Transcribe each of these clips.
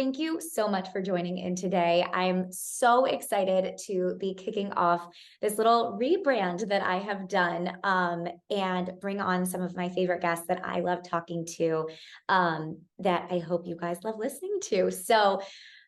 thank you so much for joining in today. I'm so excited to be kicking off this little rebrand that I have done and bring on some of my favorite guests that I love talking to that I hope you guys love listening to. So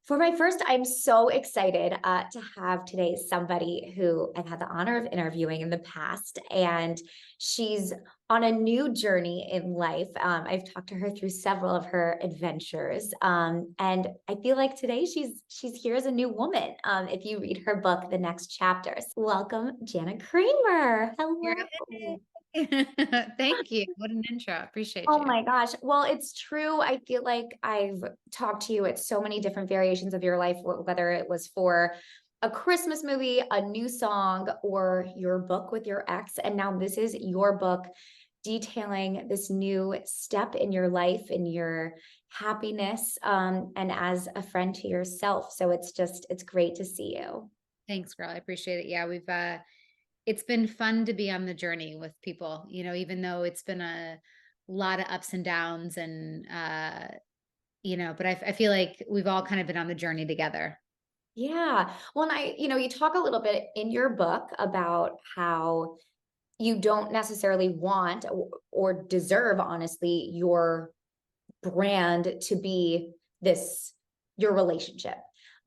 for my first, I'm so excited to have today somebody who I've had the honor of interviewing in the past, and she's on a new journey in life. I've talked to her through several of her adventures, and I feel like today she's here as a new woman. If you read her book, The Next Chapters. Welcome, Jana Kramer. Hello. Thank you. What an intro. Appreciate Oh you. my gosh. Well, it's true. I feel like I've talked to you at so many different variations of your life, whether it was for a Christmas movie, a new song, or your book with your ex. And now this is your book detailing this new step in your life, in your happiness, and as a friend to yourself. So it's great to see you. Thanks, girl. I appreciate it. Yeah, it's been fun to be on the journey with people, even though it's been a lot of ups and downs but I feel like we've all kind of been on the journey together. Yeah. Well, and you talk a little bit in your book about how you don't necessarily want or deserve, honestly, your brand to be this, your relationship.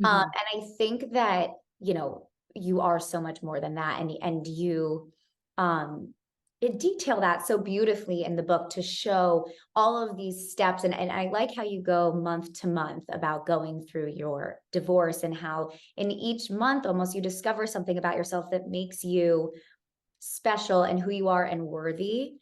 Mhm. And I think that, you are so much more than that. And you, um, it detail that so beautifully in the book to show all of these steps. And I like how you go month to month about going through your divorce and how in each month almost you discover something about yourself that makes you special and who you are and worthy.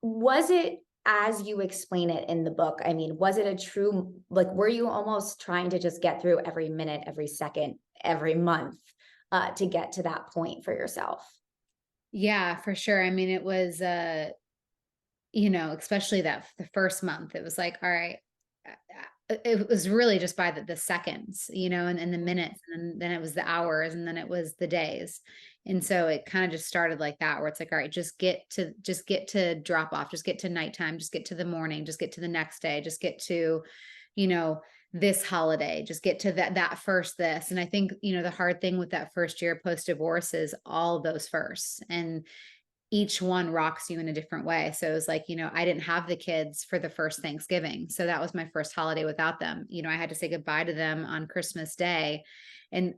Was it as you explain it in the book? I mean, was it a true, like, were you almost trying to just get through every minute, every second, every month to get to that point for yourself? Yeah, for sure. I mean, it was, especially that the first month, it was like, all right, it was really just by the seconds, and the minutes, and then it was the hours, and then it was the days. And so it kind of just started like that, where it's like, all right, just get to drop off, just get to nighttime, just get to the morning, just get to the next day, just get to, you know, this holiday, just get to that first this. And I think, the hard thing with that first year post divorce is all those firsts. And each one rocks you in a different way. So it was like, I didn't have the kids for the first Thanksgiving. So that was my first holiday without them. I had to say goodbye to them on Christmas Day. And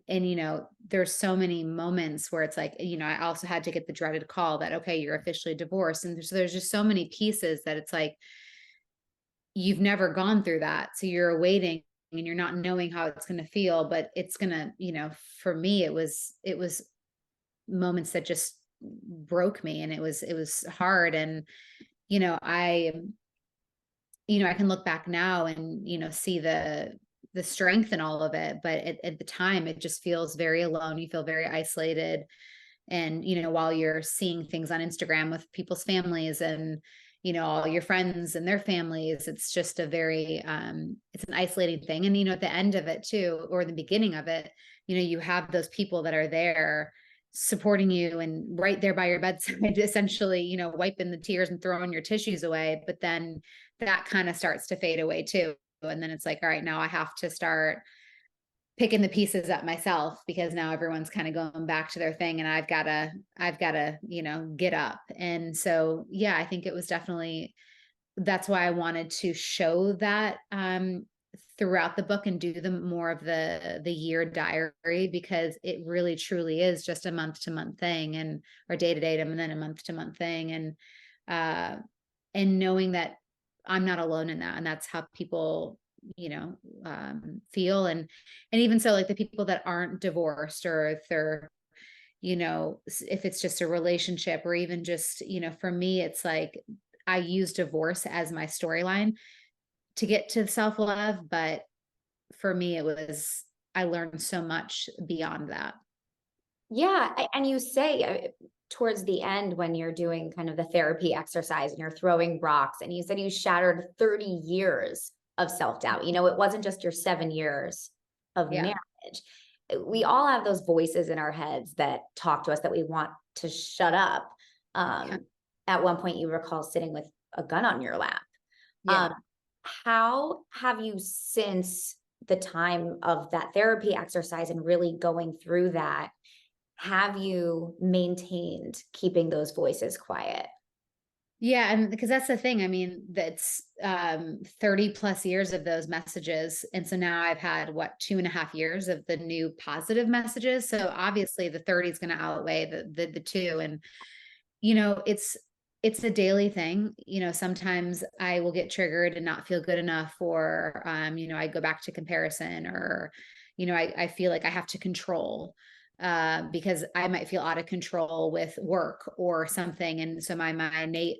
there's so many moments where it's like, I also had to get the dreaded call that, okay, you're officially divorced. And there's just so many pieces that it's like, you've never gone through that. So you're awaiting and you're not knowing how it's going to feel, but it's going to, for me, it was moments that just broke me, and it was hard. And you know i I can look back now and see the strength in all of it, but at the time it just feels very alone. You feel very isolated. And while you're seeing things on Instagram with people's families and all your friends and their families, it's just a very it's an isolating thing. And at the end of it too, or the beginning of it, you have those people that are there supporting you and right there by your bedside, essentially, wiping the tears and throwing your tissues away. But then that kind of starts to fade away too. And then it's like, all right, now I have to start picking the pieces up myself, because now everyone's kind of going back to their thing, and I've got to get up. And so yeah, I think it was definitely, that's why I wanted to show that throughout the book and do the more of the year diary, because it really truly is just a month to month thing, and or day to day and then a month to month thing. Uh and knowing that I'm not alone in that, and that's how people feel. And even so, like the people that aren't divorced, or if they're, if it's just a relationship, or even just, for me, it's like I use divorce as my storyline to get to self-love. But for me, I learned so much beyond that. Yeah. And you say towards the end when you're doing kind of the therapy exercise and you're throwing rocks, and you said you shattered 30 years of self-doubt. It wasn't just your 7 years of Yeah. marriage. We all have those voices in our heads that talk to us that we want to shut up. Yeah. At one point, you recall sitting with a gun on your lap. Yeah. Um, how have you since the time of that therapy exercise and really going through that, have you maintained keeping those voices quiet? Yeah, and because that's the thing. I mean, that's 30 plus years of those messages. And so now I've had what 2.5 years of the new positive messages. So obviously the 30 is going to outweigh the two. And it's a daily thing. Sometimes I will get triggered and not feel good enough, or I go back to comparison, or I feel like I have to control because I might feel out of control with work or something. And so my innate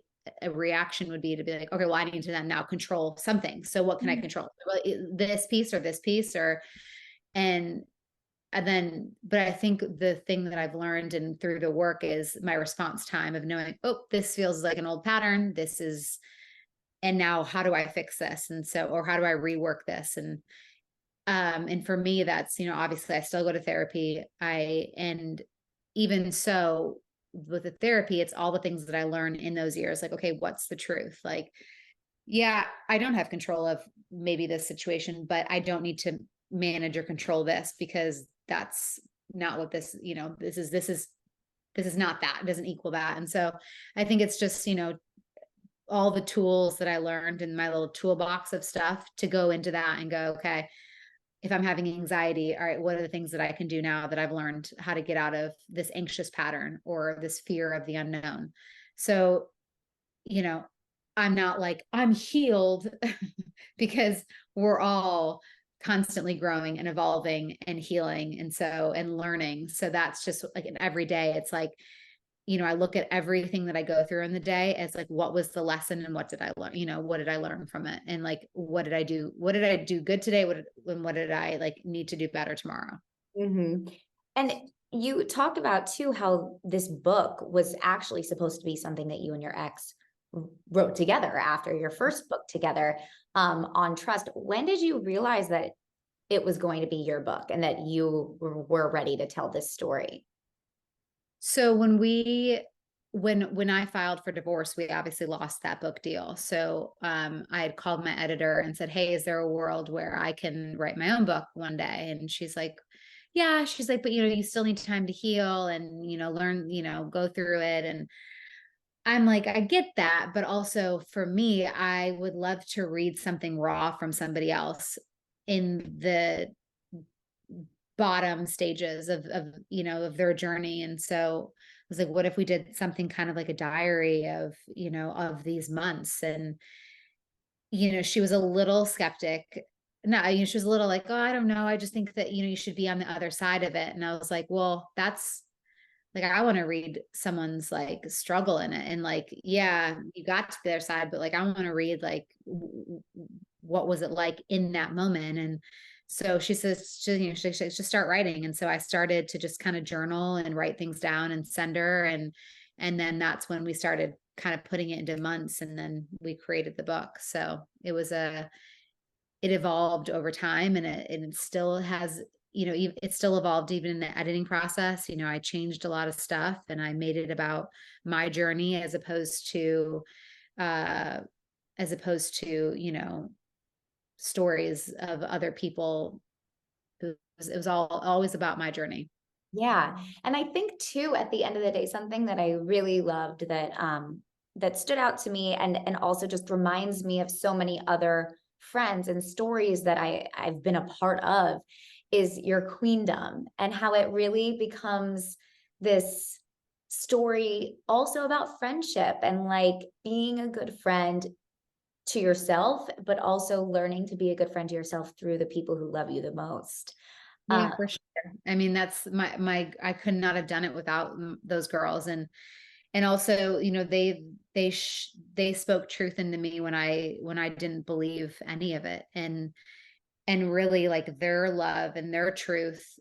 reaction would be to be like, okay, well, I need to then now control something. So what can I control? Well, this piece or this piece, or and but I think the thing that I've learned and through the work is my response time of knowing, oh, this feels like an old pattern. And now how do I fix this? And so, or how do I rework this? And for me, that's, obviously I still go to therapy. And even so with the therapy, it's all the things that I learned in those years. Like, okay, what's the truth? Like, yeah, I don't have control of maybe this situation, but I don't need to manage or control this, because that's not what this is not that. It doesn't equal that. And so I think it's just, all the tools that I learned in my little toolbox of stuff to go into that and go, okay, if I'm having anxiety, all right, what are the things that I can do now that I've learned how to get out of this anxious pattern or this fear of the unknown? So, you know, I'm not like I'm healed because we're all constantly growing and evolving and healing and learning. So that's just like an every day. It's like, I look at everything that I go through in the day as like, what was the lesson and what did I learn? What did I learn from it? And like, what did I do? What did I do good today? What did I like need to do better tomorrow? Mhm. And you talked about too how this book was actually supposed to be something that you and your ex wrote together after your first book together, on trust. When did you realize that it was going to be your book and that you were ready to tell this story? So when I filed for divorce, we obviously lost that book deal. So I had called my editor and said, "Hey, is there a world where I can write my own book one day?" And she's like, "Yeah." She's like, "But you still need time to heal and learn, go through it." And I'm like, I get that, but also for me, I would love to read something raw from somebody else in the bottom stages of their journey. And so I was like, what if we did something kind of like a diary of these months? And she was a little skeptic. No, she was a little like, oh, I don't know, I just think that you should be on the other side of it. And I was like, well, that's like, I want to read someone's like struggle in it. And like, yeah, you got to their side, but like, I want to read like, what was it like in that moment? And so she says, she just start writing. And so I started to just kind of journal and write things down and send her. And then that's when we started kind of putting it into months. And then we created the book. So it evolved over time, and it still has, it still evolved even in the editing process. I changed a lot of stuff and I made it about my journey uh, as opposed to, stories of other people. It was all always about my journey. Yeah. And I think too, at the end of the day, something that I really loved that stood out to me and also just reminds me of so many other friends and stories that I've been a part of is your queendom and how it really becomes this story also about friendship and like being a good friend to yourself, but also learning to be a good friend to yourself through the people who love you the most. Yeah, for sure. I mean, that's I could not have done it without those girls. And also, they spoke truth into me when I didn't believe any of it. And really like their love and their truth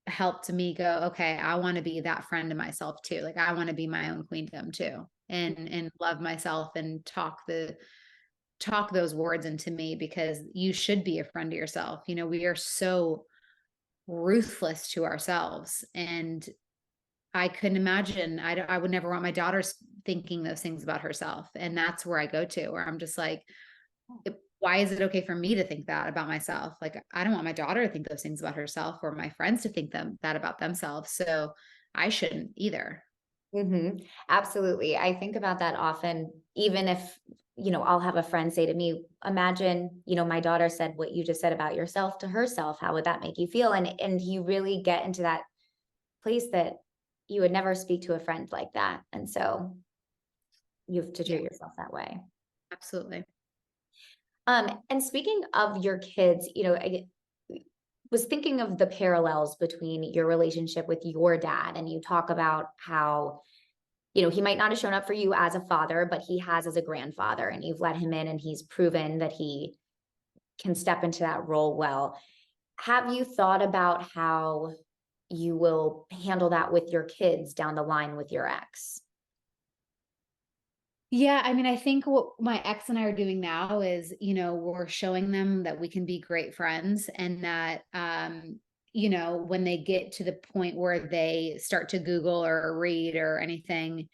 helped me go, okay, I want to be that friend to myself too. Like I want to be my own queendom too, and love myself and talk those words into me, because you should be a friend to yourself. We are so ruthless to ourselves, and I couldn't imagine. I would never want my daughters thinking those things about herself. And that's where I go to, where I'm just like, why is it okay for me to think that about myself? Like, I don't want my daughter to think those things about herself or my friends to think that about themselves. So I shouldn't either. Absolutely. I think about that often, even if, I'll have a friend say to me, imagine, my daughter said what you just said about yourself to herself. How would that make you feel? And you really get into that place that you would never speak to a friend like that. And so you have to Yeah, treat yourself that way. absolutely. And speaking of your kids, I was thinking of the parallels between your relationship with your dad, and you talk about how, he might not have shown up for you as a father, but he has as a grandfather, and you've let him in and he's proven that he can step into that role well. Have you thought about how you will handle that with your kids down the line with your ex? Yeah, I mean, I think what my ex and I are doing now is, we're showing them that we can be great friends and that when they get to the point where they start to Google or read or anything,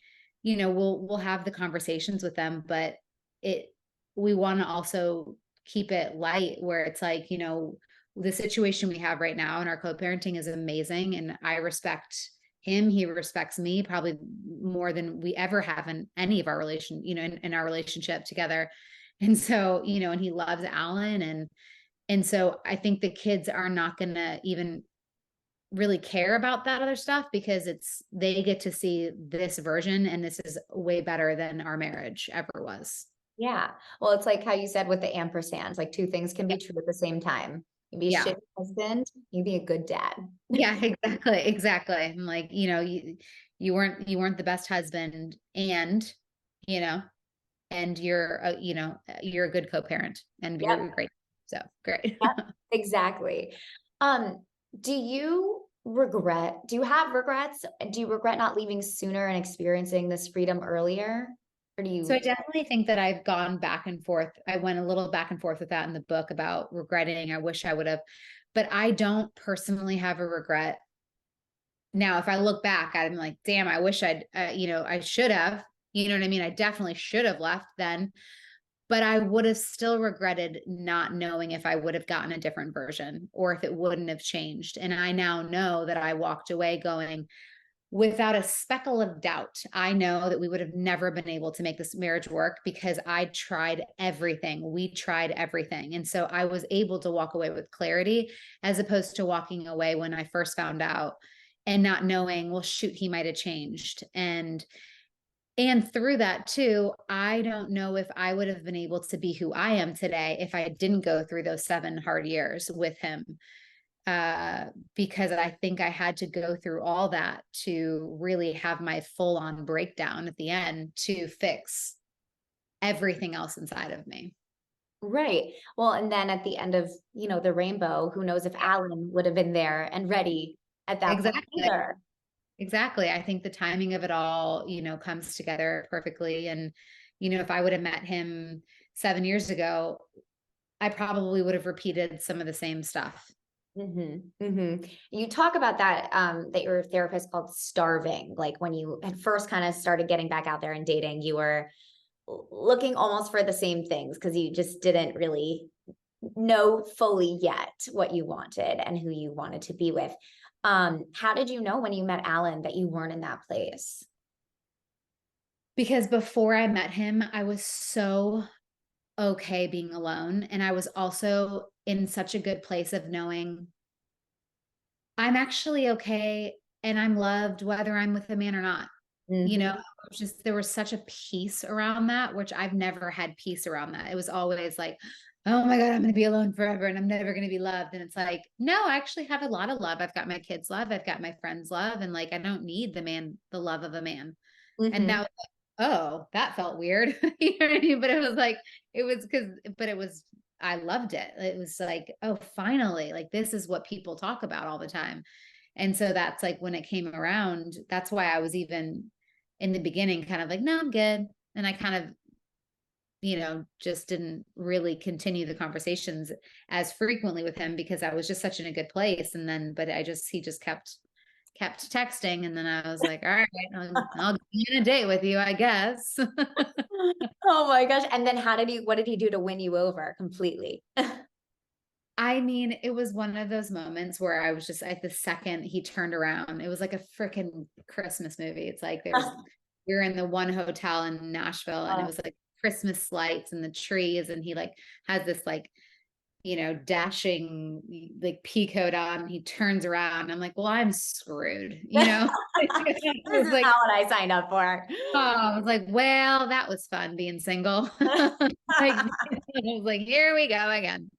we'll have the conversations with them, but it we want to also keep it light where it's like, the situation we have right now and our co-parenting is amazing and I respect him, he respects me probably more than we ever have in any of our in our relationship together. And so, and he loves Allan and so I think the kids are not going to even really care about that other stuff because they get to see this version and this is way better than our marriage ever was. Yeah. Well, it's like how you said with the ampersands, like two things can Yeah. be true at the same time. You be a Yeah. shitty husband, you be a good dad. Yeah, exactly. Exactly. I'm like, you weren't the best husband you know, and you're a good co-parent and Yep. you're great. So great. Yep. Exactly. Um, do you have regrets? Do you regret not leaving sooner and experiencing this freedom earlier? Or do So I you? definitely think that I've gone back and forth. I went a little back and forth with that in the book about regretting. I wish I would have, but I don't personally have a regret. Now, if I look back, I'm like, damn, I wish I should have, you know what I mean? I definitely should have left then, but I would have still regretted not knowing if I would have gotten a different version or if it wouldn't have changed. And I now know that I walked away going, without a speckle of doubt, I know that we would have never been able to make this marriage work because I tried everything. We tried everything. And so I was able to walk away with clarity as opposed to walking away when I first found out and not knowing, well, shoot, he might have changed. And through that too, I don't know if I would have been able to be who I am today if I didn't go through those 7 hard years with him. Uh, because I think I had to go through all that to really have my full on breakdown at the end to fix everything else inside of me. Right. Well, and then at the end of, the rainbow, who knows if Alan would have been there and ready at that point Exactly. either. Exactly. I think the timing of it all, comes together perfectly. And, if I would have met him 7 years ago, I probably would have repeated some of the same stuff. You talk about that, that your therapist called starving. Like when you had first kind of started getting back out there and dating, you were looking almost for the same things because you just didn't really know fully yet what you wanted and who you wanted to be with. How did you know when you met Alan that you weren't in that place? Because before I met him, I was so okay being alone. And I was also in such a good place of knowing I'm actually okay and I'm loved whether I'm with a man or not. Mhm. It was just there was such a peace around that, which I've never had peace around that. It was always like, oh my God, I'm going to be alone forever and I'm never going to be loved. And it's like, no, I actually have a lot of love. I've got my kids' love. I've got my friends' love. And like, I don't need the love of a man. And that Mhm. was like, oh, that felt weird. You know what I mean? But it was like, but it was, I loved it. It was like, oh, finally, like this is what people talk about all the time. And so that's like when it came around, that's why I was even in the beginning kind of like, no, I'm good. And I kind of, just didn't really continue the conversations as frequently with him because I was just such in a good place. And then, but he just kept kept texting. And then I was like, all right, I'll be on a date with you, I guess. Oh my gosh. And then what did he do to win you over completely? I mean, it was one of those moments where I was just at the second he turned around, it was like a freaking Christmas movie. It's like we were in the one hotel in Nashville and it was like Christmas lights and the trees, and he like has this like, dashing like pea coat on. He turns around. I'm like, well, I'm screwed, I This was is like, not what I signed up for. oh, I was like, well, that was fun being single. Like, I was like, here we go again.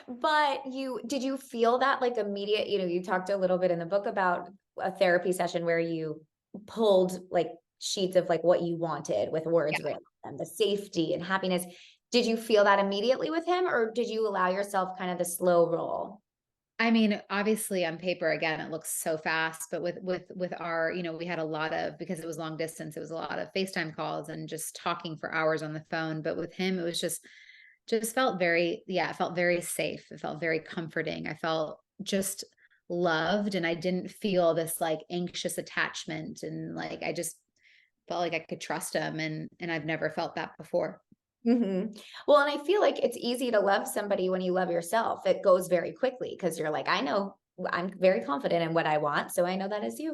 But did you feel that like immediate, you talked a little bit in the book about a therapy session where you pulled like sheets of like what you wanted with words Yeah. written and the safety and happiness. Did you feel that immediately with him, or did you allow yourself kind of the slow roll? I mean, obviously on paper, again, it looks so fast, but with our, we had a lot of, because it was long distance, it was a lot of FaceTime calls and just talking for hours on the phone. But with him, it was just felt very, yeah, it felt very safe. It felt very comforting. I felt just loved, and I didn't feel this like anxious attachment, and like I just felt like I could trust him, and I've never felt that before. Well, and I feel like it's easy to love somebody when you love yourself. It goes very quickly because you're like, I know I'm very confident in what I want, so I know that is you,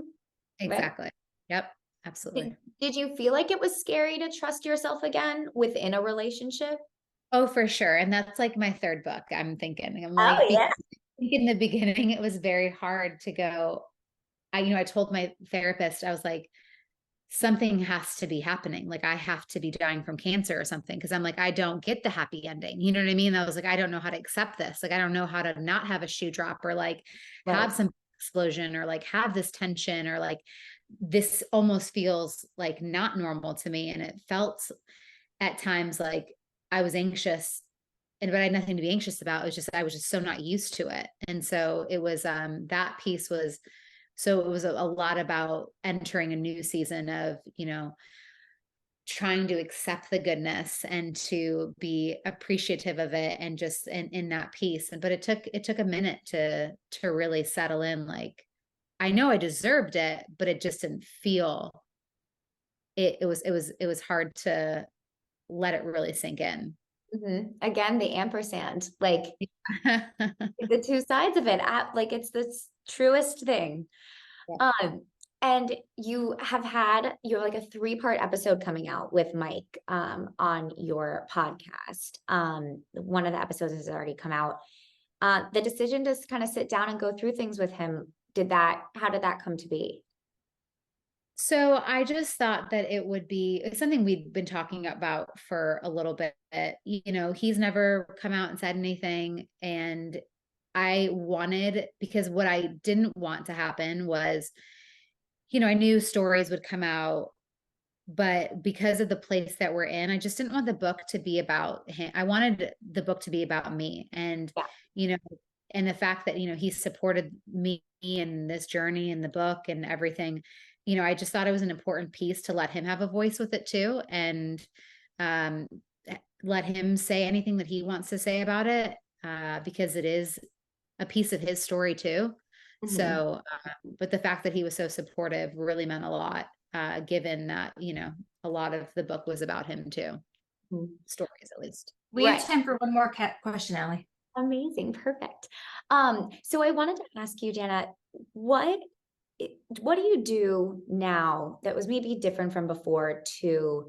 right? Exactly. Yep. Absolutely. Did you feel like it was scary to trust yourself again within a relationship? Oh, for sure. And that's like my third book. I'm thinking, I'm Oh like, yeah. in the beginning, it was very hard to go. I told my therapist, I was like, something has to be happening. Like I have to be dying from cancer or something. Cause I'm like, I don't get the happy ending. You know what I mean? I was like, I don't know how to accept this. Like, I don't know how to not have a shoe drop, or like Right. have some explosion, or like have this tension, or like this almost feels like not normal to me. And it felt at times like I was anxious, but I had nothing to be anxious about. It was just, I was just so not used to it. And so it was, that piece was, so it was a lot about entering a new season of, trying to accept the goodness and to be appreciative of it, and just in that piece. But it took a minute to really settle in. Like, I know I deserved it, but it just didn't feel it. It was hard to let it really sink in. Again, the ampersand, like the two sides of it, like it's the truest thing. Yeah. Um, and you're like a three-part episode coming out with Mike on your podcast. One of the episodes has already come out. The decision to kind of sit down and go through things with him, how did that come to be? So I just thought that it would be something we'd been talking about for a little bit. He's never come out and said anything. And I wanted, because what I didn't want to happen was, I knew stories would come out, but because of the place that we're in, I just didn't want the book to be about him. I wanted the book to be about me. And, Yeah. you know, and the fact that, he supported me in this journey in the book and everything, I just thought it was an important piece to let him have a voice with it too. And, um, let him say anything that he wants to say about it, because it is a piece of his story too. Mhm. So, but the fact that he was so supportive really meant a lot, given that, a lot of the book was about him too. Mhm. Stories, at least. We have Right. time for one more question, Allie. Amazing. Perfect. So I wanted to ask you, Jana, what what do you do now that was maybe different from before to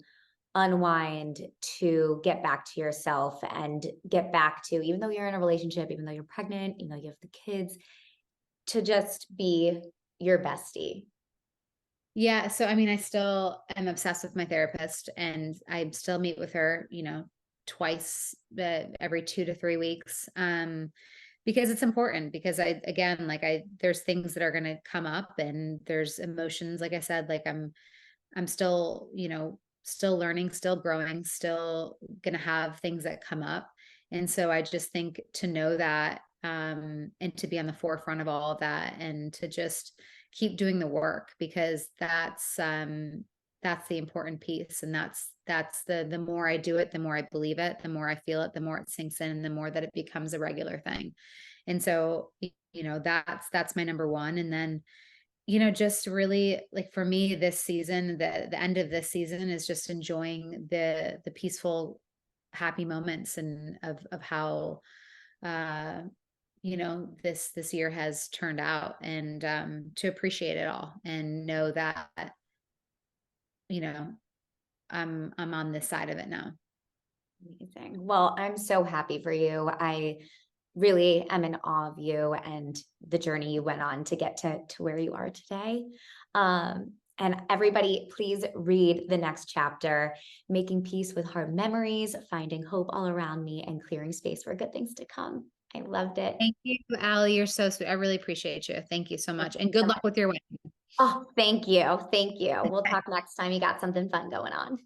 unwind, to get back to yourself and get back to, even though you're in a relationship, even though you're pregnant, you have the kids, to just be your bestie? Yeah. So, I mean, I still am obsessed with my therapist, and I still meet with her, twice, every 2 to 3 weeks. Because it's important, because again, like there's things that are going to come up, and there's emotions. Like I said, like I'm still, still learning, still growing, still going to have things that come up. And so I just think to know that, and to be on the forefront of all of that, and to just keep doing the work, because that's the important piece. And that's the more I do it, the more I believe it, the more I feel it, the more it sinks in, and the more that it becomes a regular thing. And so, that's my number one. And then, just really like for me this season, the end of this season is just enjoying the peaceful, happy moments and of how this year has turned out, and to appreciate it all and know that, you know, I'm on this side of it now. Amazing. Well, I'm so happy for you. I really am in awe of you and the journey you went on to get to where you are today. And everybody, please read the next chapter, Making Peace with Hard Memories, Finding Hope All Around Me, and Clearing Space for Good Things to Come. I loved it. Thank you, Allie. You're so sweet. I really appreciate you. Thank you so much. And good luck with your wedding. Oh, thank you. Thank you. We'll talk next time you got something fun going on.